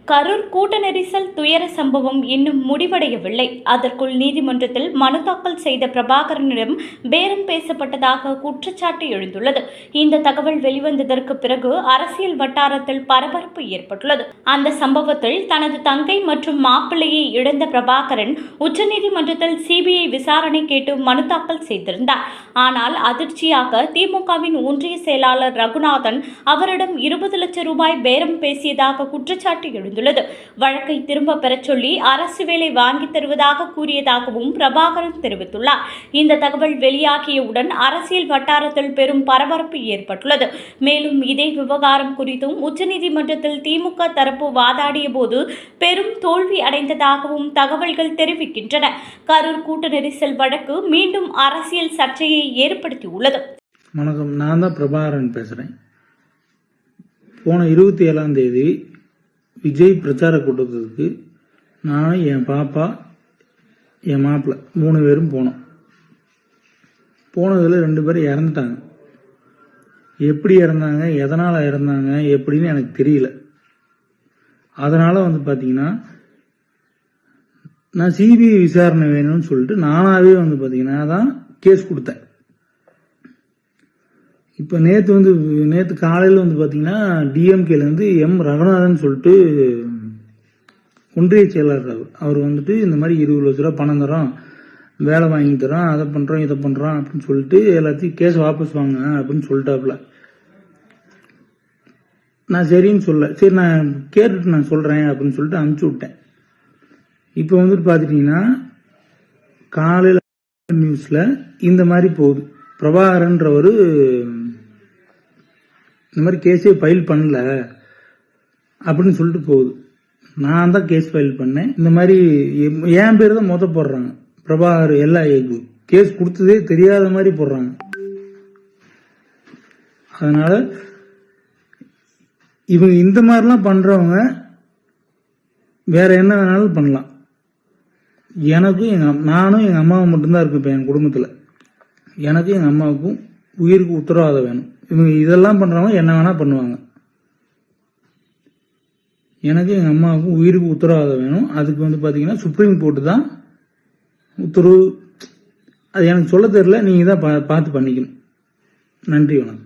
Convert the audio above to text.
கரூர் கூட்ட நெரிசல் துயர சம்பவம் இன்னும் முடிவடையவில்லை. அதற்குள் நீதிமன்றத்தில் மனு தாக்கல் செய்த பிரபாகரனிடம் பேரம் பேசப்பட்டதாக குற்றச்சாட்டு எழுந்துள்ளது. இந்த தகவல் வெளிவந்ததற்கு பிறகு அரசியல் வட்டாரத்தில் பரபரப்பு ஏற்பட்டுள்ளது. அந்த சம்பவத்தில் தனது தங்கை மற்றும் மாப்பிள்ளையை இழந்த பிரபாகரன் உச்சநீதிமன்றத்தில் சிபிஐ விசாரணை கேட்டு மனு தாக்கல் செய்திருந்தார். ஆனால் அதிர்ச்சியாக திமுகவின் ஒன்றிய செயலாளர் ரகுநாதன் அவரிடம் 20 லட்சம் ரூபாய் பேரம் பேசியதாக குற்றச்சாட்டு எழுந்துள்ளது. வழக்கை திரும்ப பெறச் சொல்லி அரசு வேலை வாங்கித் தருவதாக கூறியதாகவும் பிரபாகரன் தெரிவித்துள்ளார். இந்த தகவல் வெளியாகியவுடன் அரசியல் வட்டாரத்தில் பெரும் பரபரப்பு ஏற்பட்டுள்ளது. மேலும் இதே விவகாரம் குறித்தும் உச்சநீதிமன்றத்தில் திமுக தரப்பு வாதாடிய போது பெரும் தோல்வி அடைந்ததாகவும் தகவல்கள் தெரிவிக்கின்றன. கரூர் கூட்ட நெரிசல் வழக்கு மீண்டும் அரசியல் சர்ச்சையை ஏற்படுத்தியுள்ளது. வணக்கம், நான் தான் பிரபாகரன் பேசுறேன். போன 27ஆம் தேதி விஜய் பிரச்சார கூட்டத்துக்கு நான், என் பாப்பா, என் மாப்பிள்ளை 3 பேரும் போனோம். போனதில் 2 பேர் இறந்துட்டாங்க. எப்படி இறந்தாங்க, எதனால் இறந்தாங்க எப்படின்னு எனக்கு தெரியல. அதனால் பார்த்தீங்கன்னா நான் சிபிஐ விசாரணை வேணும்னு சொல்லிட்டு நானாகவே பார்த்தீங்கன்னா தான் கேஸ் கொடுத்தேன். இப்போ நேற்று காலையில் பார்த்தீங்கன்னா டிஎம்கேலேருந்து ரகுநாதன் சொல்லிட்டு ஒன்றிய செயலாளர் அவர் இந்த மாதிரி 20 லட்ச ரூபா பணம் தரோம், வேலை வாங்கி தரோம், அதை பண்ணுறோம் இதை பண்ணுறோம் அப்படின்னு சொல்லிட்டு எல்லாத்தையும் கேஸ் வாபஸ் வாங்க அப்படின்னு சொல்லிட்டாப்புல. நான் சரின்னு சரி நான் கேட்டுட்டு நான் சொல்கிறேன் அப்படின்னு சொல்லிட்டு அனுப்பிச்சி விட்டேன். இப்போ பார்த்துட்டிங்கன்னா காலையில் நியூஸில் இந்த மாதிரி போகுது. பிரபாகரன்றவர் இந்த மாதிரி கேஸே ஃபைல் பண்ணல அப்படின்னு சொல்லிட்டு போகுது. நான் தான் கேஸ் ஃபைல் பண்ணேன். இந்த மாதிரி என் பேர் தான் போடுறாங்க. பிரபாகர் எல்லா கேஸ் கொடுத்ததே தெரியாத மாதிரி போடுறாங்க. அதனால இவங்க இந்த மாதிரிலாம் பண்றவங்க வேற என்ன வேணாலும் பண்ணலாம். நானும் எங்க அம்மாவும் மட்டும்தான் இருக்கு. இப்போ என் குடும்பத்தில் எனக்கும் எங்கள் அம்மாவுக்கும் உயிருக்கு உத்தரவாதம் வேணும். இவங்க இதெல்லாம் பண்ணுறவங்க என்ன வேணால் பண்ணுவாங்க. எனக்கு எங்கள் அம்மாவுக்கும் உயிருக்கு உத்தரவாதம் வேணும். அதுக்கு பார்த்தீங்கன்னா சுப்ரீம் கோர்ட்டு தான் உத்தரவு. அது எனக்கு சொல்ல தெரியல, நீங்கள் தான் பார்த்து பண்ணிக்கணும். நன்றி, வணக்கம்.